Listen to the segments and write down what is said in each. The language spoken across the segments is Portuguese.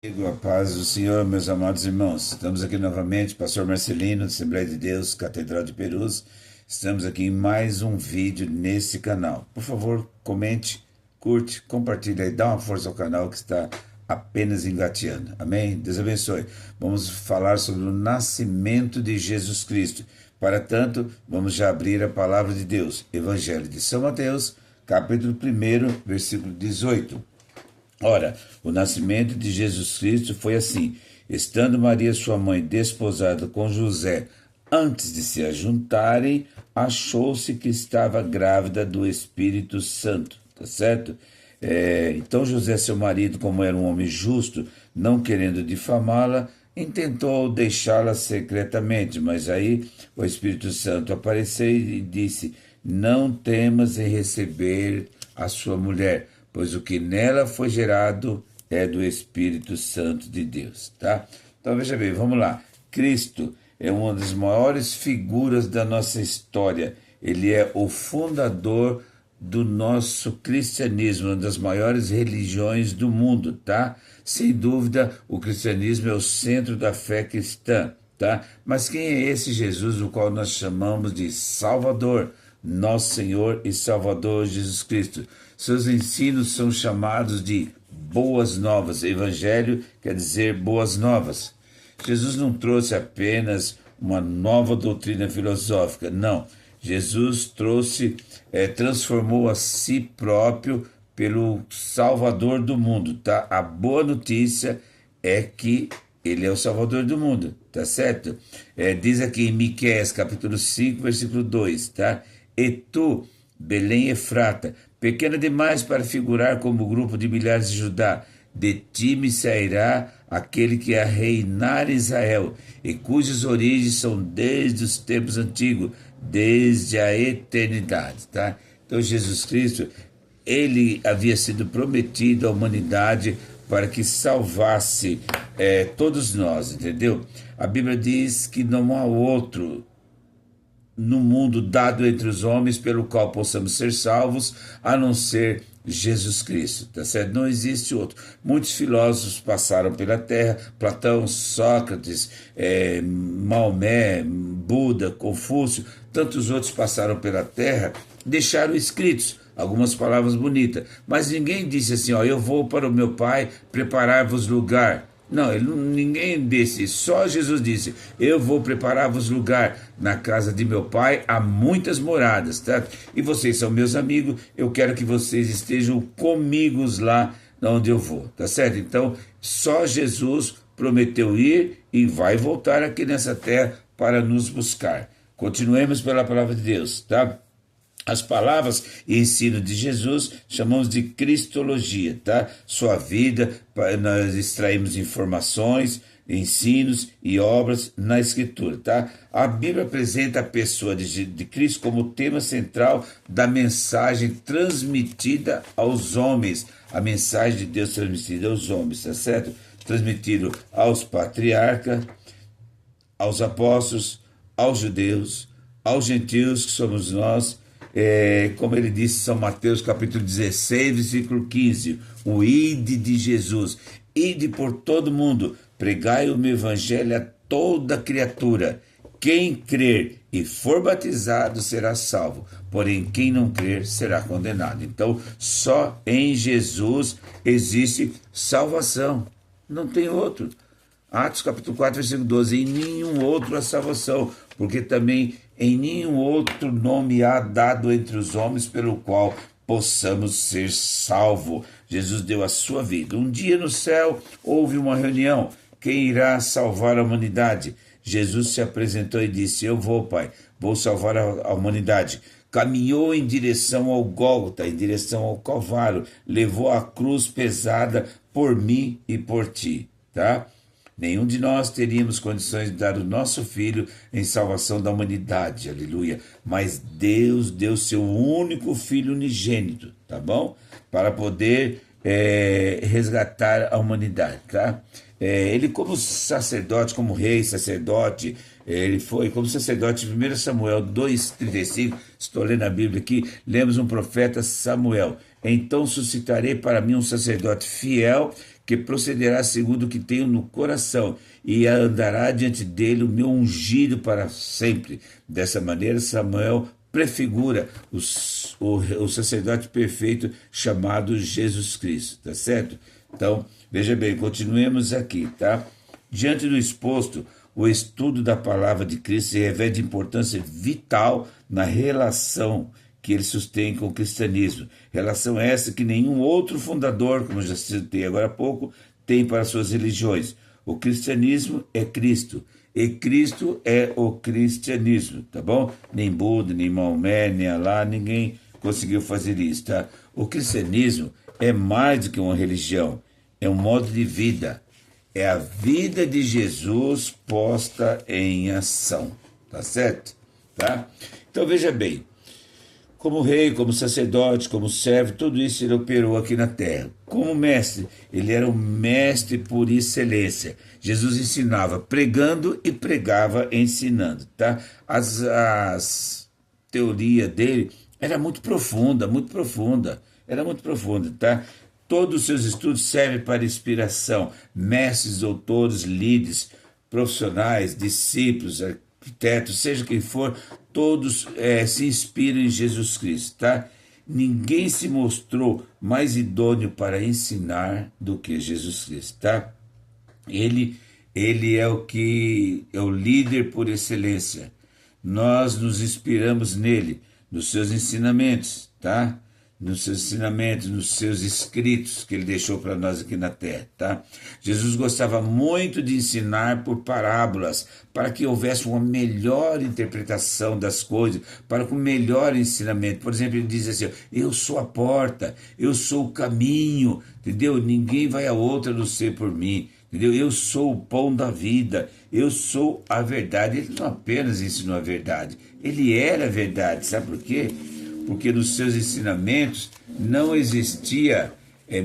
A paz do Senhor, meus amados irmãos. Estamos aqui novamente, Pastor Marcelino, Assembleia de Deus, Catedral de Perus. Estamos aqui em mais um vídeo nesse canal. Por favor, comente, curte, compartilhe e dá uma força ao canal que está apenas engateando. Amém? Deus abençoe. Vamos falar sobre o nascimento de Jesus Cristo. Para tanto, vamos já abrir a palavra de Deus. Evangelho de São Mateus, capítulo 1, versículo 18. Ora, o nascimento de Jesus Cristo foi assim: estando Maria, sua mãe, desposada com José, antes de se ajuntarem, achou-se que estava grávida do Espírito Santo. Tá certo? Então José, seu marido, como era um homem justo, não querendo difamá-la, intentou deixá-la secretamente, mas aí o Espírito Santo apareceu e disse: não temas em receber a sua mulher, pois o que nela foi gerado é do Espírito Santo de Deus, tá? Então veja bem, vamos lá. Cristo é uma das maiores figuras da nossa história. Ele é o fundador do nosso cristianismo, uma das maiores religiões do mundo, tá? Sem dúvida, o cristianismo é o centro da fé cristã, tá? Mas quem é esse Jesus, o qual nós chamamos de Salvador? Nosso Senhor e Salvador Jesus Cristo. Seus ensinos são chamados de boas novas. Evangelho quer dizer boas novas. Jesus não trouxe apenas uma nova doutrina filosófica, não. Jesus transformou a si próprio pelo Salvador do mundo, tá? A boa notícia é que ele é o Salvador do mundo, tá certo? Diz aqui em Miqueias, capítulo 5, versículo 2, tá? E tu, Belém Efrata, pequena demais para figurar como grupo de milhares de Judá, de ti me sairá aquele que a reinar em Israel, e cujas origens são desde os tempos antigos, desde a eternidade, tá? Então Jesus Cristo, ele havia sido prometido à humanidade para que salvasse todos nós, entendeu? A Bíblia diz que não há outro no mundo dado entre os homens pelo qual possamos ser salvos, a não ser Jesus Cristo, tá certo? Não existe outro. Muitos filósofos passaram pela terra, Platão, Sócrates, Maomé, Buda, Confúcio, tantos outros passaram pela terra, deixaram escritos algumas palavras bonitas, mas ninguém disse assim, ó, eu vou para o meu Pai preparar-vos lugar. Não, ninguém disse, só Jesus disse, eu vou preparar-vos lugar na casa de meu pai, há muitas moradas, tá? E vocês são meus amigos, eu quero que vocês estejam comigo lá onde eu vou, tá certo? Então, só Jesus prometeu ir e vai voltar aqui nessa terra para nos buscar. Continuemos pela palavra de Deus, tá? As palavras e ensino de Jesus chamamos de cristologia, tá? Sua vida, nós extraímos informações, ensinos e obras na Escritura, tá? A Bíblia apresenta a pessoa de Cristo como tema central da mensagem transmitida aos homens, a mensagem de Deus transmitida aos homens, tá certo? Transmitido aos patriarcas, aos apóstolos, aos judeus, aos gentios, que somos nós, como ele disse em São Mateus capítulo 16, versículo 15, o ide de Jesus, ide por todo mundo, pregai o meu evangelho a toda criatura, quem crer e for batizado será salvo, porém quem não crer será condenado. Então só em Jesus existe salvação, não tem outro. Atos capítulo 4, versículo 12, em nenhum outro há salvação, porque também em nenhum outro nome há dado entre os homens pelo qual possamos ser salvos. Jesus deu a sua vida. Um dia no céu houve uma reunião. Quem irá salvar a humanidade? Jesus se apresentou e disse, eu vou, Pai, vou salvar a humanidade. Caminhou em direção ao Gólgota, em direção ao Calvário, levou a cruz pesada por mim e por ti, tá? Nenhum de nós teríamos condições de dar o nosso filho em salvação da humanidade, aleluia. Mas Deus deu seu único filho unigênito, tá bom? Para poder resgatar a humanidade, tá? Ele como sacerdote, como rei, sacerdote, ele foi como sacerdote em 1 Samuel 2,35, estou lendo a Bíblia aqui, lemos um profeta Samuel. Então suscitarei para mim um sacerdote fiel porque procederá segundo o que tenho no coração, e andará diante dele o meu ungido para sempre. Dessa maneira, Samuel prefigura o sacerdote perfeito chamado Jesus Cristo, tá certo? Então, veja bem, continuemos aqui, tá? Diante do exposto, o estudo da palavra de Cristo se revela de importância vital na relação que ele sustém com o cristianismo. Relação essa que nenhum outro fundador, como já citei agora há pouco, tem para suas religiões. O cristianismo é Cristo, e Cristo é o cristianismo, tá bom? Nem Buda, nem Maomé, nem Alá, ninguém conseguiu fazer isso, tá? O cristianismo é mais do que uma religião, é um modo de vida. É a vida de Jesus posta em ação, tá certo? Tá? Então veja bem, como rei, como sacerdote, como servo, tudo isso ele operou aqui na terra. Como mestre, ele era um mestre por excelência. Jesus ensinava pregando e pregava ensinando, tá? As teorias dele era muito profunda, era muito profunda, tá? Todos os seus estudos servem para inspiração. Mestres, doutores, líderes, profissionais, discípulos, arquitetos, seja quem for, todos se inspiram em Jesus Cristo, tá? Ninguém se mostrou mais idôneo para ensinar do que Jesus Cristo, tá? Ele é o líder por excelência. Nós nos inspiramos nele, nos seus ensinamentos, tá? Nos seus ensinamentos, nos seus escritos que ele deixou para nós aqui na terra, tá? Jesus gostava muito de ensinar por parábolas, para que houvesse uma melhor interpretação das coisas, para um melhor ensinamento. Por exemplo, ele diz assim: eu sou a porta, eu sou o caminho, entendeu? Ninguém vai a outra a não ser por mim, entendeu? Eu sou o pão da vida, eu sou a verdade. Ele não apenas ensinou a verdade, ele era a verdade. Sabe por quê? Porque nos seus ensinamentos não existia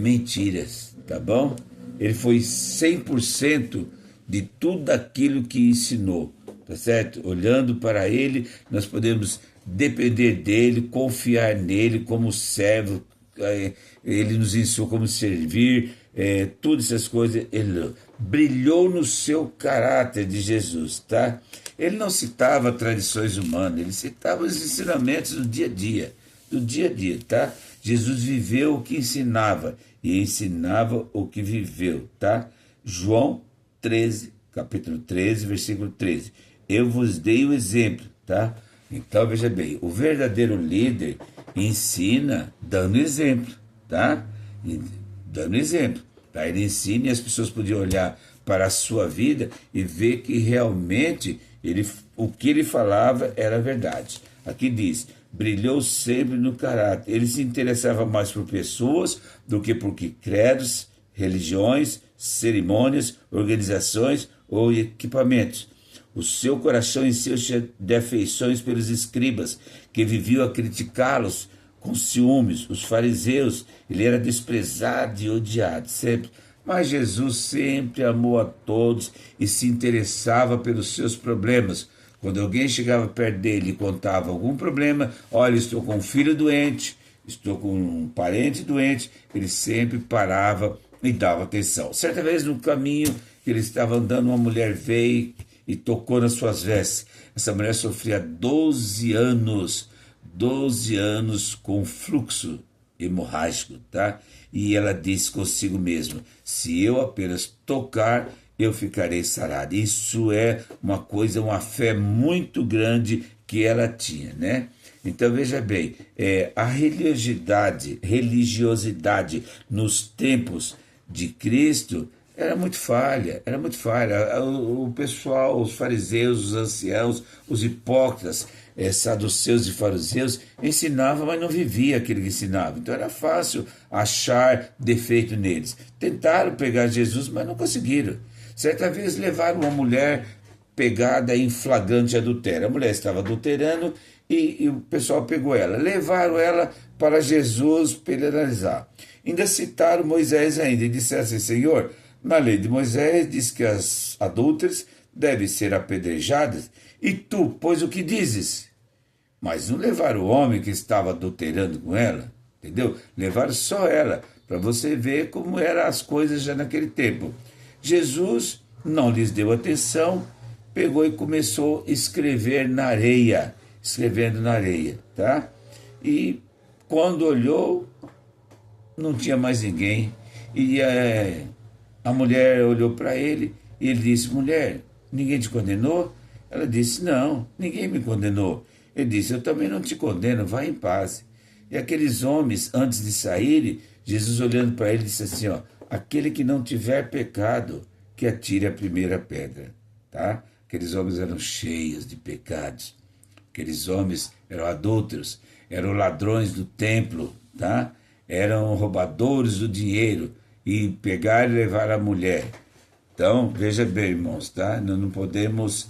mentiras, tá bom? Ele foi 100% de tudo aquilo que ensinou, tá certo? Olhando para ele, nós podemos depender dele, confiar nele como servo. Ele nos ensinou como servir, todas essas coisas. Ele brilhou no seu caráter de Jesus, tá? Ele não citava tradições humanas, ele citava os ensinamentos do dia a dia, tá? Jesus viveu o que ensinava e ensinava o que viveu, tá? João 13, capítulo 13, versículo 13. Eu vos dei o exemplo, tá? Então, veja bem, o verdadeiro líder ensina dando exemplo, tá? Dando exemplo, tá? Ele ensina e as pessoas podiam olhar para a sua vida e ver que realmente o que ele falava era verdade. Aqui diz: brilhou sempre no caráter. Ele se interessava mais por pessoas do que por credos, religiões, cerimônias, organizações ou equipamentos. O seu coração encheu-se de afeições pelos escribas, que viviam a criticá-los com ciúmes. Os fariseus, ele era desprezado e odiado sempre. Mas Jesus sempre amou a todos e se interessava pelos seus problemas. Quando alguém chegava perto dele e contava algum problema: olha, estou com um filho doente, estou com um parente doente, ele sempre parava e dava atenção. Certa vez no caminho que ele estava andando, uma mulher veio e tocou nas suas vestes. Essa mulher sofria 12 anos com fluxo hemorrágico, tá? E ela disse consigo mesma: se eu apenas tocar, eu ficarei sarada. Isso é uma fé muito grande que ela tinha, né? Então veja bem, a religiosidade nos tempos de Cristo era muito falha, O pessoal, os fariseus, os anciãos, os hipócritas, saduceus e fariseus ensinavam, mas não vivia aquilo que ensinava. Então era fácil achar defeito neles. Tentaram pegar Jesus, mas não conseguiram. Certa vez levaram uma mulher pegada em flagrante adultério. A mulher estava adulterando e o pessoal pegou ela. Levaram ela para Jesus para ele analisar. Ainda citaram Moisés ainda e disseram assim: Senhor, na lei de Moisés diz que as adúlteras devem ser apedrejadas, e tu, pois o que dizes? Mas não levaram o homem que estava adulterando com ela, entendeu? Levaram só ela, para você ver como eram as coisas já naquele tempo. Jesus não lhes deu atenção, pegou e começou a escrever na areia, escrevendo na areia, tá? E quando olhou, não tinha mais ninguém. E a mulher olhou para ele e ele disse: mulher, ninguém te condenou? Ela disse: não, ninguém me condenou. Ele disse: eu também não te condeno, vá em paz. E aqueles homens, antes de saírem, Jesus olhando para ele disse assim: ó, aquele que não tiver pecado, que atire a primeira pedra, tá? Aqueles homens eram cheios de pecados. Aqueles homens eram adúlteros, eram ladrões do templo, tá? Eram roubadores do dinheiro e pegaram e levaram a mulher. Então, veja bem, irmãos, tá? Nós não podemos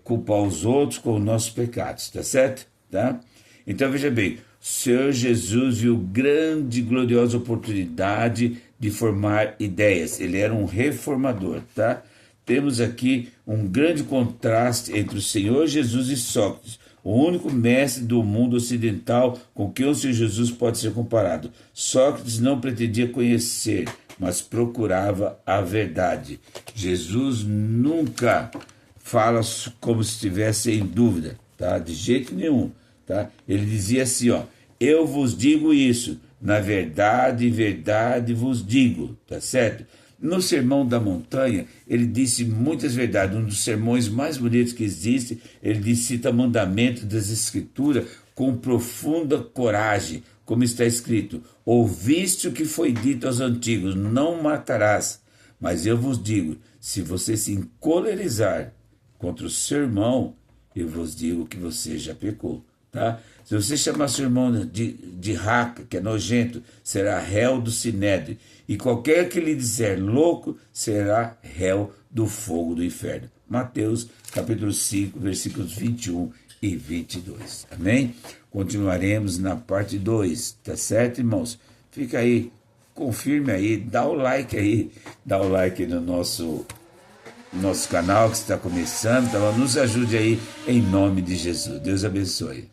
culpar os outros com os nossos pecados, tá certo? Tá? Então, veja bem, o Senhor Jesus viu grande e gloriosa oportunidade de formar ideias. Ele era um reformador, tá? Temos aqui um grande contraste entre o Senhor Jesus e Sócrates, o único mestre do mundo ocidental com quem o Senhor Jesus pode ser comparado. Sócrates não pretendia conhecer, mas procurava a verdade. Jesus nunca fala como se estivesse em dúvida, tá? De jeito nenhum, tá? Ele dizia assim, ó: eu vos digo isso, na verdade, verdade vos digo, tá certo? No Sermão da Montanha, ele disse muitas verdades. Um dos sermões mais bonitos que existe, ele cita mandamentos das Escrituras com profunda coragem, como está escrito: ouviste o que foi dito aos antigos, não matarás. Mas eu vos digo, se você se encolerizar contra o seu irmão, eu vos digo que você já pecou, tá? Se você chamar seu irmão de raca, que é nojento, será réu do sinédrio. E qualquer que lhe disser louco, será réu do fogo do inferno. Mateus, capítulo 5, versículos 21 e 22. Amém? Continuaremos na parte 2, tá certo, irmãos? Fica aí, confirme aí, dá o like aí no nosso canal que está começando, tá? Nos ajude aí, em nome de Jesus. Deus abençoe.